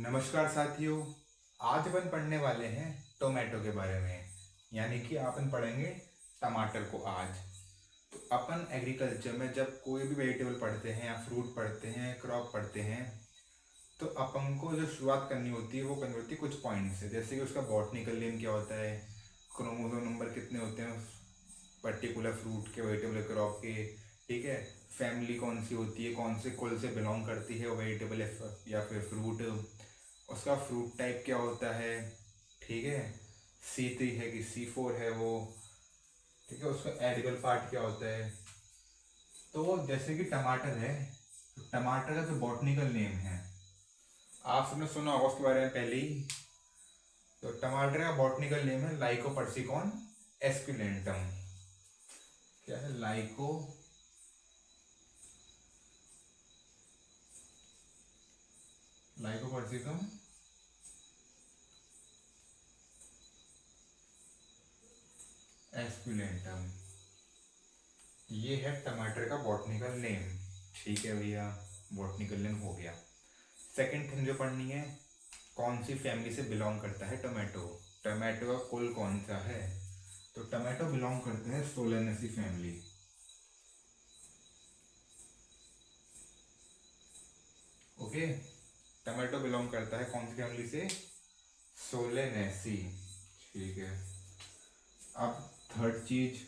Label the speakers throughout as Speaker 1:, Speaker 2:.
Speaker 1: नमस्कार साथियों। आज अपन पढ़ने वाले हैं टोमेटो के बारे में। यानी कि अपन पढ़ेंगे टमाटर को आज। तो अपन एग्रीकल्चर में जब कोई भी वेजिटेबल पढ़ते हैं या फ्रूट पढ़ते हैं, क्रॉप पढ़ते हैं, तो अपन को जो शुरुआत करनी होती है वो करनी होती है कुछ पॉइंट से। जैसे कि उसका बॉटनिकल नेम क्या होता है, क्रोमोसोम नंबर कितने होते हैं उस पर्टिकुलर फ्रूट के, वेजिटेबल क्रॉप के, ठीक है। फैमिली कौन सी होती है, कौन से कुल से बिलोंग करती है वो वेजिटेबल या फिर फ्रूट, उसका फ्रूट टाइप क्या होता है, ठीक है। C3 है कि C4 है वो, ठीक है। उसका एडिबल पार्ट क्या होता है। तो जैसे कि टमाटर है, तो टमाटर का जो बॉटनिकल नेम है आप सबने सुना होगा उसके बारे में पहले ही। तो टमाटर का बॉटनिकल नेम है लाइकोपर्सिकॉन एस्कुलेंटम। क्या है? लाइकोपर्सिकम एस्कुलेंटम, ये है टमाटर का बॉटनिकल नेम। ठीक है भैया, बॉटनिकल नेम हो गया। सेकंड थिंग जो पढ़नी है, कौन सी फैमिली से बिलोंग करता है टोमेटो। टोमेटो का कुल कौन सा है। तो टोमेटो बिलोंग करते हैं Solanaceae family. Okay, tomato belong करता है कौन सी फैमिली से, सोलेनेसी। ठीक है। अब थर्ड चीज,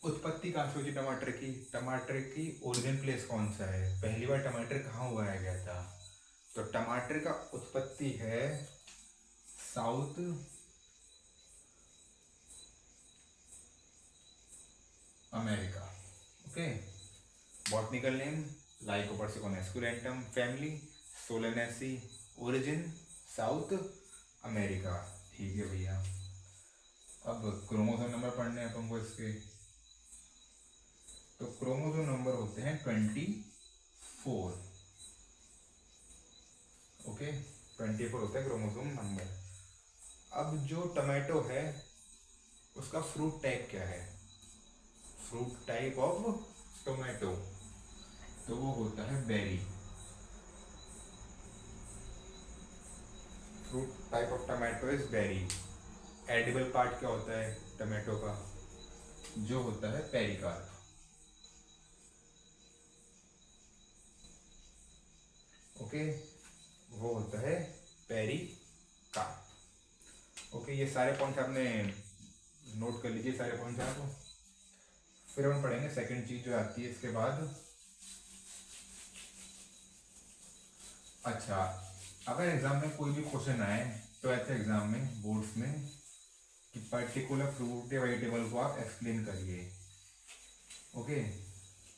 Speaker 1: उत्पत्ति कहाँ से हुई टमाटर की। टमाटर की ओरिजिन प्लेस कौन सा है, पहली बार टमाटर कहाँ उगाया गया था। तो टमाटर का उत्पत्ति है South America. Okay, botanical name Lycopersicon esculentum, family Solanaceae, origin South America. ठीक है भैया। अब क्रोमोसोम नंबर पढ़ने हैं तुमको इसके। तो क्रोमोसोम नंबर होते हैं 24। ओके, 24 होता है क्रोमोसोम नंबर। अब जो टमाटो है उसका फ्रूट टाइप क्या है, फ्रूट टाइप ऑफ टोमेटो, तो वो होता है berry. Fruit type of tomato is berry. Edible part क्या होता है टमाटो का, जो होता है पेरिकार्प। ओके, वो होता है पेरिकार्प। ओके, ये सारे पॉइंट्स आपने नोट कर लीजिए, सारे पॉइंट्स आपको। फिर हम पढ़ेंगे सेकंड चीज जो आती है इसके बाद। अच्छा, अगर एग्जाम में कोई भी क्वेश्चन आए, तो ऐसे एग्जाम में बोर्ड्स में, कि पर्टिकुलर फ्रूट या वेजिटेबल को आप एक्सप्लेन करिए। ओके,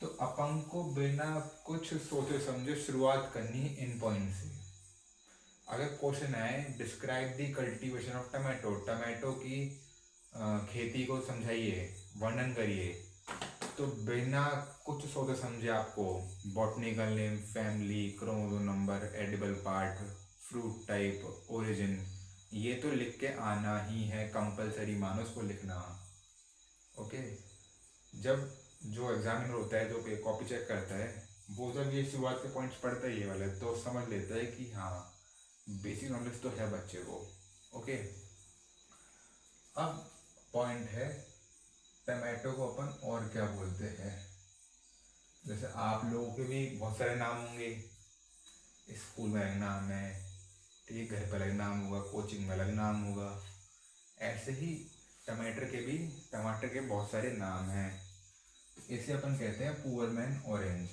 Speaker 1: तो अपन को बिना कुछ सोचे समझे शुरुआत करनी है इन पॉइंट से। अगर क्वेश्चन आए describe the cultivation of tomato, tomato की खेती को समझाइए, वर्णन करिए, तो बिना कुछ सोचे समझे आपको botanical name, family, chromosome number, edible part, fruit type, origin, ये तो लिख के आना ही है, कंपलसरी मानो उसको लिखना। ओके, जब जो एग्जामिनर होता है, जो कॉपी चेक करता है, वो जब ये शुरुआत के पॉइंट्स पढ़ता है ये वाले, तो समझ लेता है कि हाँ बेसिक नॉलेज तो है बच्चे को। ओके, अब पॉइंट है टमाटो को अपन और क्या बोलते हैं। जैसे आप लोगों के भी बहुत सारे नाम होंगे, स्कूल में अलग नाम है, ठीक है, घर पर अलग नाम होगा, कोचिंग में अलग नाम होगा। ऐसे ही टमाटर के बहुत सारे नाम हैं। इसे अपन कहते हैं पुअर मैन ऑरेंज।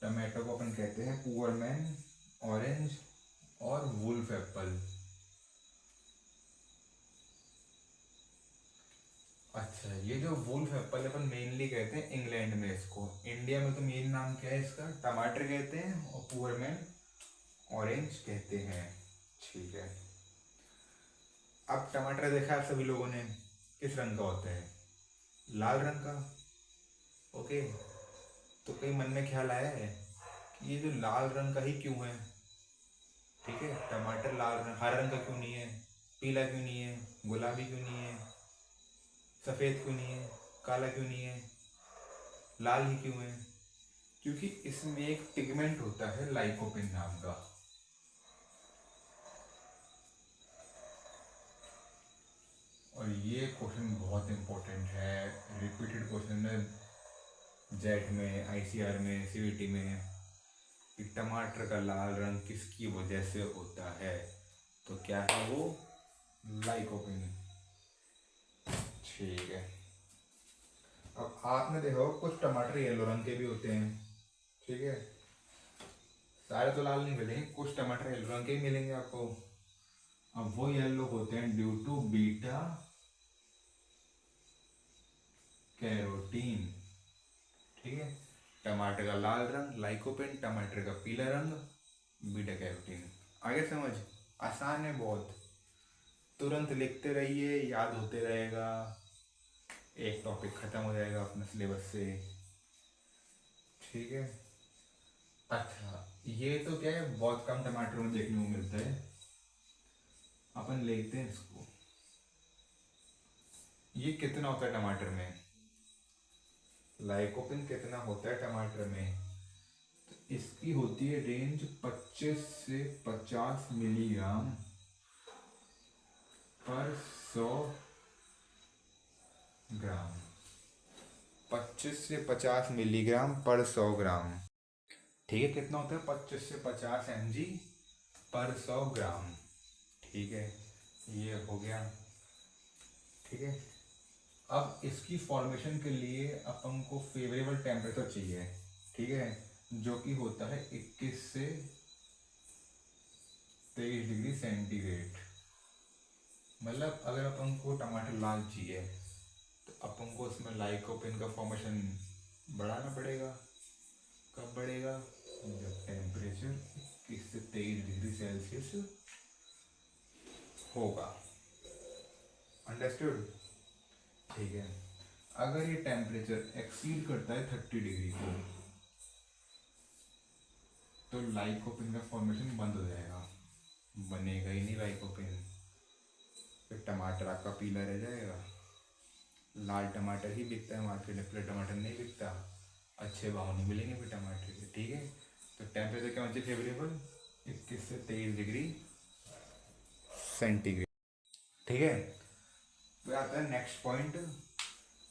Speaker 1: टमाटो को अपन कहते हैं पुअर मैन ऑरेंज और वुल्फ एप्पल। अच्छा, ये जो वुल्फ एप्पल अपन मेनली कहते हैं इंग्लैंड में इसको, इंडिया में तो मेन नाम क्या है इसका, टमाटर कहते हैं और पुअर मैन ऑरेंज कहते हैं। ठीक है। अब टमाटर देखा आप सभी लोगों ने, किस रंग का होता है, लाल रंग का। ओके, तो कई मन में ख्याल आया है कि ये जो लाल रंग का ही क्यों है। ठीक है, टमाटर लाल रंग, हरा रंग का क्यों नहीं है। पीला क्यों नहीं है, गुलाबी क्यों नहीं है, सफ़ेद क्यों नहीं है, काला क्यों नहीं है, लाल ही क्यों है? क्योंकि इसमें एक पिगमेंट होता है लाइकोपिन नाम का। और ये क्वेश्चन बहुत इंपॉर्टेंट है, रिपीटेड क्वेश्चन है जेट में, आईसीआर में, सीवीटी में, कि टमाटर का लाल रंग किसकी वजह से होता है? तो क्या है वो? लाइकोपिन। ठीक है, अब आपने देखो कुछ टमाटर येलो रंग के भी होते हैं, ठीक है, सारे तो लाल नहीं मिलेंगे, कुछ टमाटर येलो रंग के ही मिलेंगे आपको। अब वो येलो होते हैं ड्यू टू बीटा कैरोटीन, ठीक है। टमाटर का लाल रंग लाइकोपिन, टमाटर का पीला रंग बीटा कैरोटीन। आगे समझ? आसान है बहुत, तुरंत लिखते रहिए, याद होते रहेगा, एक टॉपिक खत्म हो जाएगा अपने सिलेबस से, ठीक है। अच्छा, ये तो क्या है, बहुत कम टमाटर में देखने को मिलता है, अपन लेते हैं इसको। ये कितना होता है टमाटर में, लाइकोपिन कितना होता है टमाटर में? तो इसकी होती है रेंज 25 से 50 मिलीग्राम पर 100 ग्राम। 25 से 50 मिलीग्राम पर 100 ग्राम, ठीक है। कितना होता है? 25 से 50 mg पर 100 ग्राम, ठीक है, ये हो गया, ठीक है। अब इसकी फॉर्मेशन के लिए अपन को फेवरेबल टेम्परेचर चाहिए, ठीक है, जो कि होता है 21 से 23 डिग्री सेंटीग्रेड। मतलब अगर अपन को टमाटर लाल चाहिए तो अपन को उसमें लाइकोपिन का फॉर्मेशन बढ़ाना पड़ेगा। कब बढ़ेगा? जब टेम्परेचर 21 से 23 डिग्री सेल्सियस होगा। अंडरस्टूड? ठीक है। अगर ये टेम्परेचर एक्सीड करता है 30 डिग्री को तो लाइकोपिन का फॉर्मेशन बंद हो जाएगा, बनेगा ही नहीं लाइकोपिन, फिर टमाटर आपका पीला रह जाएगा। लाल टमाटर ही बिकता है मार्केट में, पीला टमाटर नहीं बिकता, अच्छे भाव नहीं मिलेंगे फिर टमाटर के, ठीक है। तो टेम्परेचर क्या होना चाहिए? फेवरेबल 21 से 23 डिग्री सेंटीग्रेड, ठीक है। तो आता है नेक्स्ट पॉइंट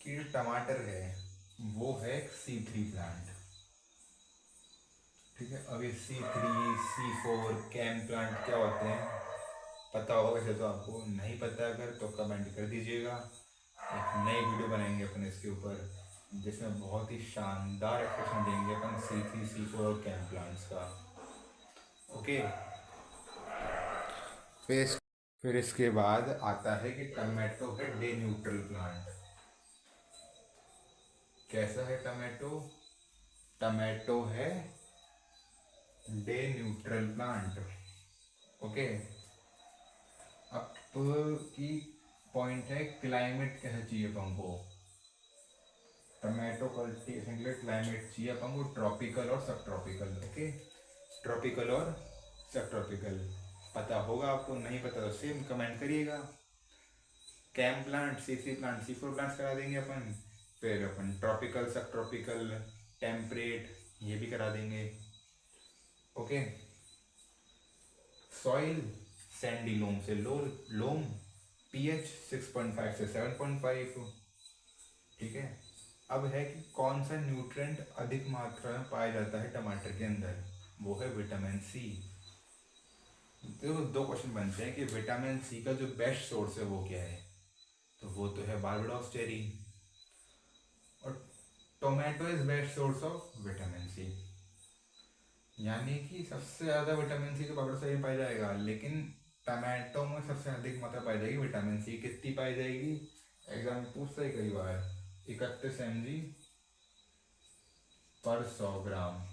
Speaker 1: कि जो टमाटर है वो है C3 प्लांट, ठीक है। अब ये C3 C4 कैम प्लांट क्या होते हैं पता होगा, वैसे तो आपको नहीं पता, अगर तो कमेंट कर दीजिएगा। एक नई वीडियो बनाएंगे अपन इसके ऊपर, जिसमें बहुत ही शानदार एक्सप्लेनेशन देंगे अपन C3 C4 और कैम प्लांट्स का, ओके। फिर फिर इसके बाद आता है कि टमाटो है डे न्यूट्रल प्लांट। कैसा है टमाटो? टमाटो है डे न्यूट्रल प्लांट, ओके। अब की पॉइंट है क्लाइमेट कैसा चाहिए अपन को, टमाटो कल्टीवेशन के लिए क्लाइमेट चाहिए अपन को ट्रॉपिकल और सब ट्रॉपिकल, ओके। ट्रॉपिकल और सब ट्रॉपिकल पता होगा आपको, नहीं पता तो सेम कमेंट करिएगा। CAM plant C3 plant C4 plants करा देंगे अपन, फिर अपन ट्रॉपिकल सब ट्रॉपिकल टेम्परेट ये भी करा देंगे, ओके। सॉइल सैंडी लोम से लोम, pH 6.5 से 7.5, ठीक है। अब है कि कौन सा न्यूट्रिएंट अधिक मात्रा में पाया जाता है टमाटर के अंदर, वो है विटामिन सी। तो दो क्वेश्चन बनते हैं कि विटामिन सी का जो बेस्ट सोर्स है वो क्या है, तो वो तो है बारबाडोस चेरी, और tomato is best source of vitamin C, यानी कि सबसे ज़्यादा विटामिन सी तो बारबाडोस चेरी में पाया जाएगा, लेकिन टमाटो में सबसे अधिक मात्रा पाई जाएगी विटामिन सी। कितनी पाई जाएगी? एग्जाम में पूछता है कई बार, 31 mg पर 100 ग्राम,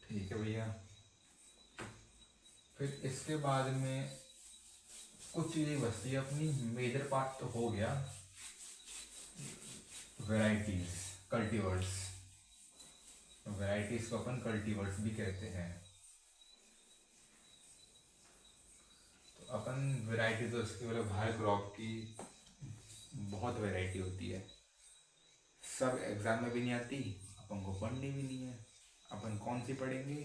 Speaker 1: ठीक है भैया। फिर इसके बाद में कुछ चीज़ें बचती है अपनी, मेजर पार्ट तो हो गया, वैरायटीज कल्टीवर्स, वैरायटीज को अपन कल्टीवर्स भी कहते हैं। तो अपन वैरायटी तो इसकी मतलब हर क्रॉप की बहुत वैरायटी होती है, सब एग्जाम में भी नहीं आती, अपन को पढ़नी भी नहीं है। अपन कौन सी पढ़ेंगे?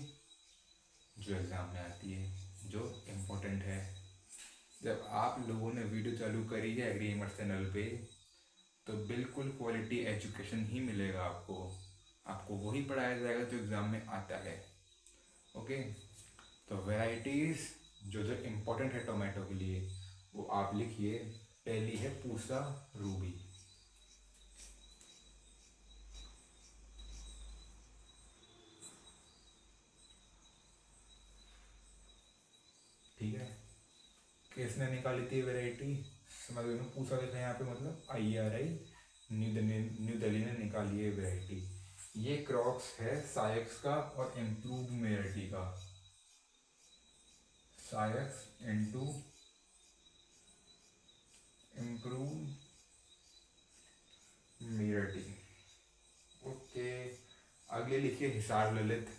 Speaker 1: जो एग्जाम में आती है, जो इम्पोर्टेंट है। जब आप लोगों ने वीडियो चालू करी है एग्रीमर चैनल पे, तो बिल्कुल क्वालिटी एजुकेशन ही मिलेगा आपको। आपको वही पढ़ाया जाएगा जो एग्ज़ाम में आता है। ओके, तो वैरायटीज़ जो जो इम्पोर्टेंट है टोमेटो के लिए वो आप लिखिए। पहली है पूसा रूबी। ठीक है, किसने निकाली थी वैरायटी? समझ लो, पूसा लिखा है यहाँ पे, मतलब IRI न्यू दिल्ली ने निकाली है वैरायटी। ये क्रॉप्स है सायक्स का और इम्प्रूव मेरिटी का। सायक्स इनटू इम्प्रूव मेरिटी। ओके, अगले लिखिए हिसार ललित।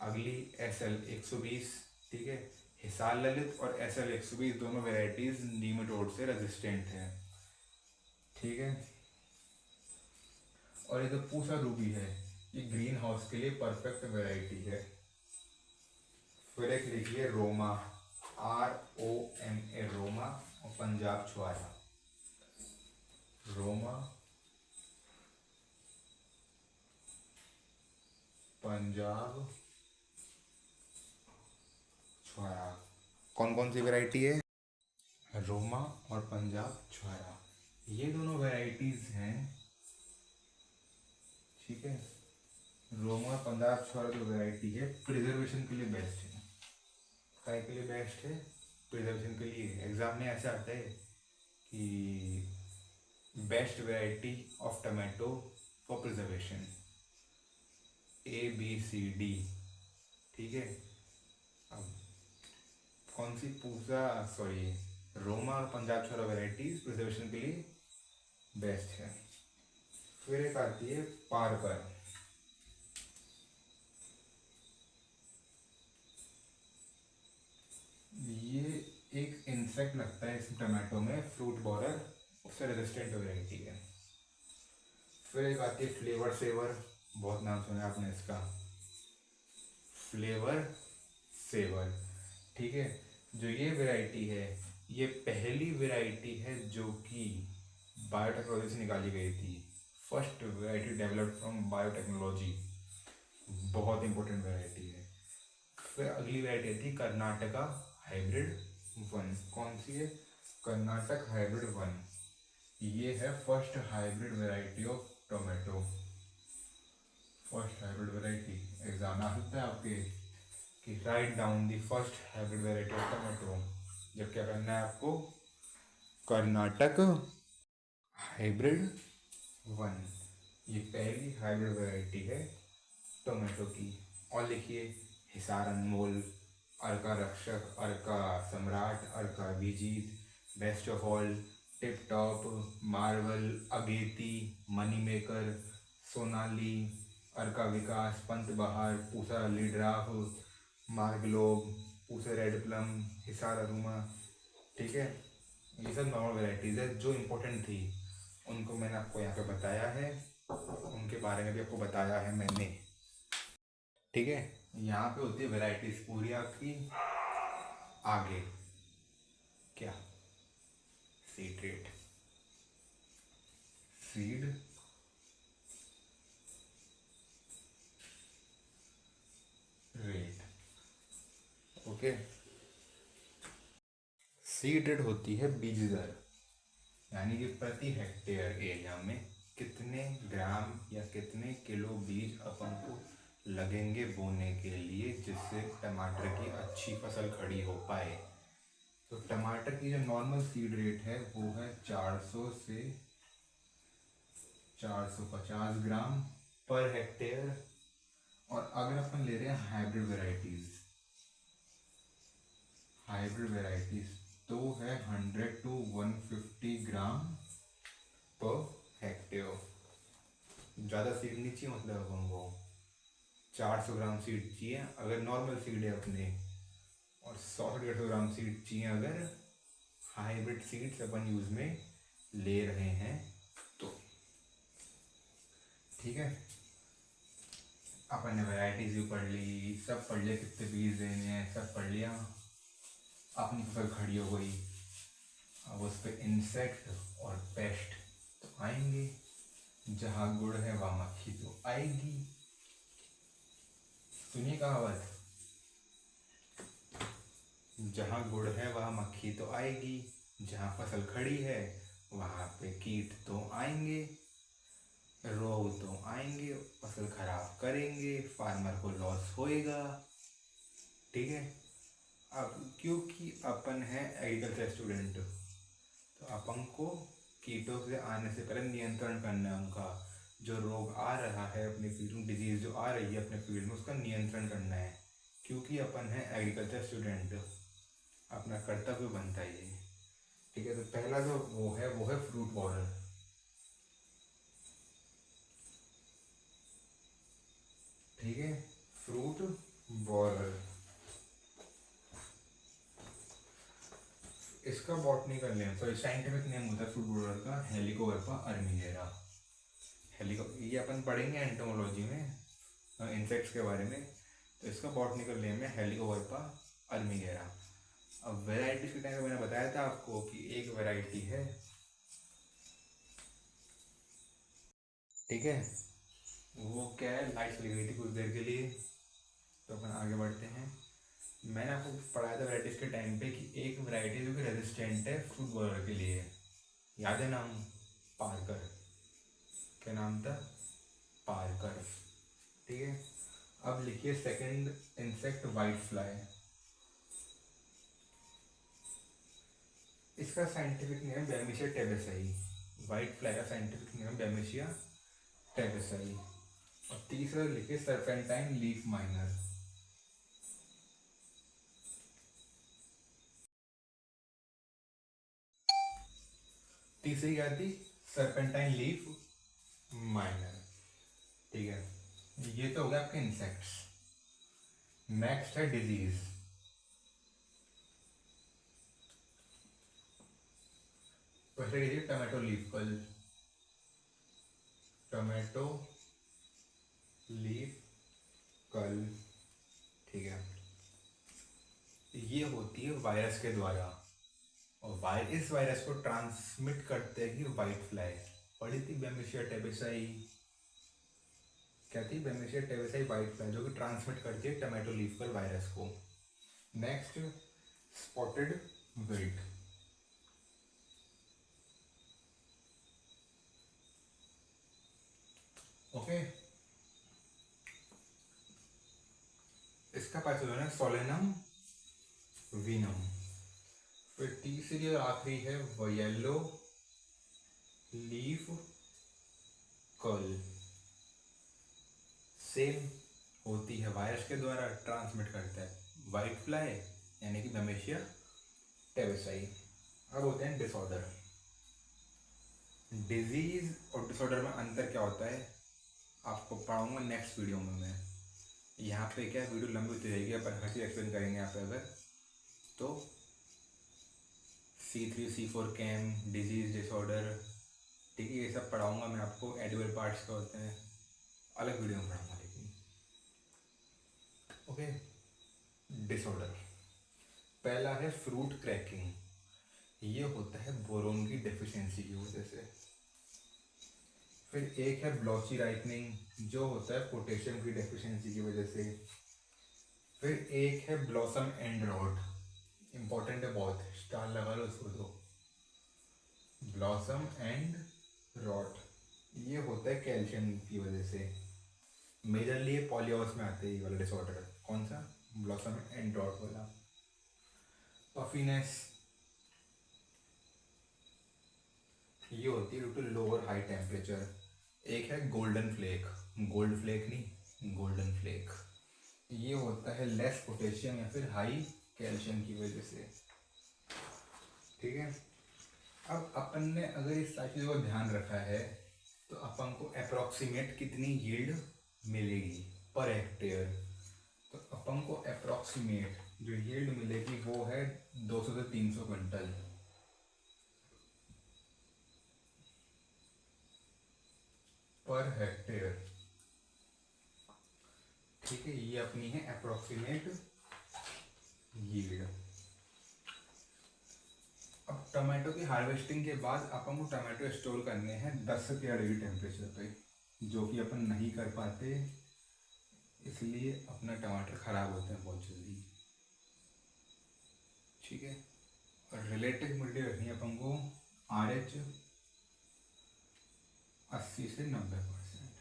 Speaker 1: अगली SL 120। ठीक है, हिसार ललित और SL 120 दोनों वेराइटीज नीमेटोड से रेजिस्टेंट है। ठीक है, और ये तो पूसा रूबी है, ये ग्रीन हाउस के लिए परफेक्ट वेराइटी है। फिर एक लिखिए रोमा, ROMA, रोमा, और पंजाब छुआरा। रोमा, पंजाब छुआरा। कौन कौन सी वैरायटी है? रोमा और पंजाब छुआरा, ये दोनों वैरायटीज हैं। ठीक है, रोमा पंजाब छुआरा जो वैरायटी है प्रिजर्वेशन के लिए बेस्ट है। काय के लिए बेस्ट है? प्रिजर्वेशन के लिए। एग्जाम में ऐसा आता है कि best variety of tomato for preservation, ABCD। ठीक है, अब कौन सी पूजा, सॉरी, रोमा और पंजाब छुआरा वैरायटीज प्रिजर्वेशन के लिए बेस्ट है। फिर एक आती है पारकर। ये एक इंसेक्ट लगता है इस टमाटो में, फ्रूट बॉरर, उससे रेजिस्टेंट वैरायटी है। फिर एक आती है फ्लेवर सेवर, बहुत नाम सुना आपने इसका, फ्लेवर सेवर। ठीक है, जो ये वैरायटी है, ये पहली वैरायटी है जो कि बायोटेक्नोलॉजी से निकाली गई थी। First variety developed from biotechnology, बहुत इंपॉर्टेंट वैरायटी है। फिर अगली वैरायटी थी कर्नाटका हाइब्रिड 1। कौन सी है? कर्नाटक हाइब्रिड 1। ये है first hybrid variety of tomato. First hybrid variety exam में आ सकता है आपके कि write down the first hybrid variety of tomato. जब क्या करना है आपको? कर्नाटक हाइब्रिड 1, ये पहली हाइब्रिड वैरायटी है टोमेटो की। और लिखिए हिसार अनमोल, अर्का Rakshak, Arka Samrat, Arka Abhijit, best of all, tip top, Marvel, अगेती, मनी मेकर, सोनाली, अर्का विकास, पंत बहार, पूसा लीड्राफ, Marglobe, Pusa red plum, Hisar अरुमा। ठीक है, ये सब नॉर्मल वेराइटीज़ है जो इम्पोर्टेंट थी, उनको मैंने आपको यहाँ पे बताया है, उनके बारे में भी आपको बताया है मैंने। ठीक है, यहाँ पे होती है वेराइटीज पूरी आपकी। आगे क्या? Seed rate, seed rate. Okay, seed rate होती है बीज दर, यानी कि प्रति हेक्टेयर एरिया में कितने ग्राम या कितने किलो बीज अपन को लगेंगे बोने के लिए, जिससे टमाटर की अच्छी फसल खड़ी हो पाए। तो टमाटर की जो नॉर्मल सीड रेट है वो है 400 से 450 ग्राम पर हेक्टेयर। और अगर अपन ले रहे हैं हाइब्रिड वेराइटीज तो है 100 to 150 ग्राम पर हेक्टेयर। ज़्यादा सीड नहीं चाहिए, मतलब अपन को 400 ग्राम सीड चाहिए अगर नॉर्मल सीड है अपने, और और 100 ग्राम सीड चाहिए अगर हाइब्रिड सीड्स अपन यूज में ले रहे हैं तो। ठीक है, अपन ने वैरायटीज भी पढ़ ली, सब पढ़ लिया, कितने बीज देने हैं सब पढ़ लिया, अपनी फसल खड़ी हो गई। अब उस पर इंसेक्ट और पेस्ट तो आएंगे, जहाँ गुड़ है वहाँ मक्खी तो आएगी। सुनिए कहावत, जहाँ गुड़ है वहाँ मक्खी तो आएगी, जहाँ फसल खड़ी है वहाँ पे कीट तो आएंगे, रोग तो आएंगे, फसल खराब करेंगे, फार्मर को लॉस होएगा। ठीक है, अब क्योंकि अपन है एग्रीकल्चर स्टूडेंट, तो अपन को कीटों से आने से पहले नियंत्रण करना है उनका। जो रोग आ रहा है अपने फील्ड में, डिजीज जो आ रही है अपने फील्ड में, उसका नियंत्रण करना है। क्योंकि अपन है एग्रीकल्चर स्टूडेंट, अपना कर्तव्य बनता है ये। ठीक है, तो पहला जो वो है फ्रूट बॉरर। ठीक है, फ्रूट बॉरर, इसका botanical name, sorry scientific name होता है फ्रूट बॉरर का हेलिकोवर्पा अर्मिगेरा। ये अपन पढ़ेंगे एंटोमोलॉजी में इंसेक्ट्स के बारे में, तो इसका बॉटनिकल नेम है हेलिकोवर्पा अर्मिगेरा। अब वेराइटीज के टाइम में मैंने बताया था आपको कि एक वेराइटी है, ठीक है, वो क्या है, लाइट चली गई थी कुछ देर के लिए, तो अपन आगे बढ़ते हैं। मैंने आपको पढ़ाया था वेराइटीज के टाइम पे कि एक वेराइटी जो कि रेजिस्टेंट है फ्रूट बॉलर के लिए, याद है नाम, पार्कर। क्या नाम था, पार्कर। ठीक है, अब लिखिए सेकंड इंसेक्ट वाइट फ्लाई। इसका scientific name Bemisia tabaci. White fly का साइंटिफिक नेम बैमिशिया टेबेसाई। और तीसरा लिखिए सर्पेंटाइन लीफ माइनर। तीसरी क्या थी, सर्पेंटाइन लीफ माइनर। ठीक है, ये तो हो गया आपके इंसेक्ट्स। नेक्स्ट है डिजीज। पहले लीजिए tomato leaf curl, tomato leaf curl. ठीक है, ये होती है वायरस के द्वारा, और इस वायरस को ट्रांसमिट करते हैं वाइट फ्लाई। पढ़ी थी बैमिशिया टेबेसाई, क्या थी, बैमिशिया टेबेसाई वाइट फ्लाई, जो कि ट्रांसमिट करती है टमाटो लीफ कल वायरस को। Next spotted wilt. ओके, इसका पैथोजन है सोलेनम वीनम। फिर तीसरी और आखिरी है वो येलो लीफ कर्ल। सेम होती है, वायरस के द्वारा ट्रांसमिट करता है वाइट फ्लाई यानी कि बैमिशिया टेबेसाई। अब होते हैं डिसऑर्डर। डिजीज और डिसऑर्डर में अंतर क्या होता है आपको पढ़ाऊंगा नेक्स्ट वीडियो में मैं। यहाँ पे क्या वीडियो लंबी होती रहेगी, अपन हर चीज़ एक्सप्लेन करेंगे यहाँ पे अगर तो। C3 C4 cam, disease, disorder, ठीक है, ये सब पढ़ाऊंगा मैं आपको। एडिबल पार्ट्स का होते हैं, अलग वीडियो में पढ़ाऊंगा लेकिन। ओके, डिसऑर्डर पहला है फ्रूट क्रैकिंग। ये होता है बोरोन की डेफिशिएंसी की वजह से। फिर एक है ब्लॉची राइपनिंग, जो होता है पोटेशियम की डेफिशिएंसी की वजह से। फिर एक है ब्लॉसम एंड रॉट, इंपॉर्टेंट है बहुत, स्टार लगा लो उसको तो। ब्लॉसम एंड रॉट ये होता है कैल्शियम की वजह से। मेजरली ये पॉलीहाउस में आते हैं ये वाला डिसऑर्डर। कौन सा, ब्लॉसम एंड रॉट वाला। पफिनेस ये होती है due to lower high temperature. एक है गोल्डन फ्लेक, गोल्ड फ्लेक नहीं, गोल्डन फ्लेक, ये होता है लेस पोटेशियम या फिर हाई कैल्शियम की वजह से। ठीक है, अब अपन ने अगर इस सारी चीज़ों का ध्यान रखा है तो अपन को अप्रॉक्सीमेट कितनी यील्ड मिलेगी पर हेक्टेयर। तो अपन को अप्रॉक्सीमेट जो यील्ड मिलेगी वो है 200 से 300 क्विंटल पर हेक्टेयर। ठीक है, ये अपनी है अप्रोक्सीमेट यील्ड। अब टमाटो की हार्वेस्टिंग के बाद अपन को टमाटो स्टोर करने हैं 10 से 13 डिग्री टेम्परेचर पे, जो कि अपन नहीं कर पाते, इसलिए अपना टमाटर ख़राब होते हैं बहुत जल्दी। ठीक है, और रिलेटिव ह्यूमिडिटी रखनी है अपन को RH 80 से 90%।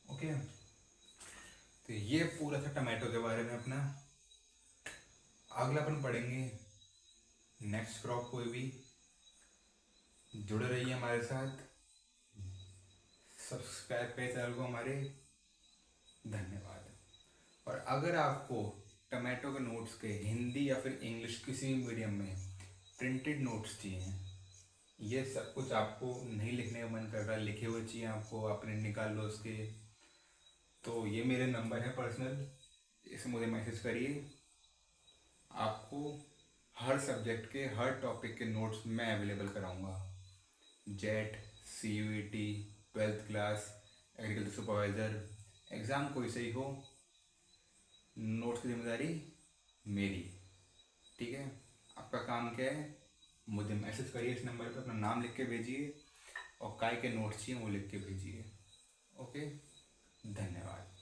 Speaker 1: ओके, तो ये पूरा था टमाटो के बारे में अपना। अगला अपन पढ़ेंगे नेक्स्ट क्रॉप। कोई भी जुड़े रहिए हमारे साथ, सब्सक्राइब करें चैनल को हमारे। धन्यवाद। और अगर आपको टमाटो के नोट्स के हिंदी या फिर इंग्लिश किसी भी मीडियम में प्रिंटेड नोट्स चाहिए, ये सब कुछ आपको नहीं लिखने का मन कर रहा, लिखे हुए चाहिए आपको, आप प्रिंट निकाल लो उसके, तो ये मेरे नंबर है पर्सनल, इसे मुझे मैसेज करिए। आपको हर सब्जेक्ट के हर टॉपिक के नोट्स मैं अवेलेबल कराऊंगा। Jet, CUET, 12th class, agriculture supervisor, exam कोई सही हो, नोट्स की जिम्मेदारी मेरी। ठीक है, आपका काम क्या है, मुझे मैसेज करिए इस नंबर पर, अपना नाम लिख के भेजिए और काय के नोट्स चाहिए वो लिख के भेजिए। ओके, धन्यवाद।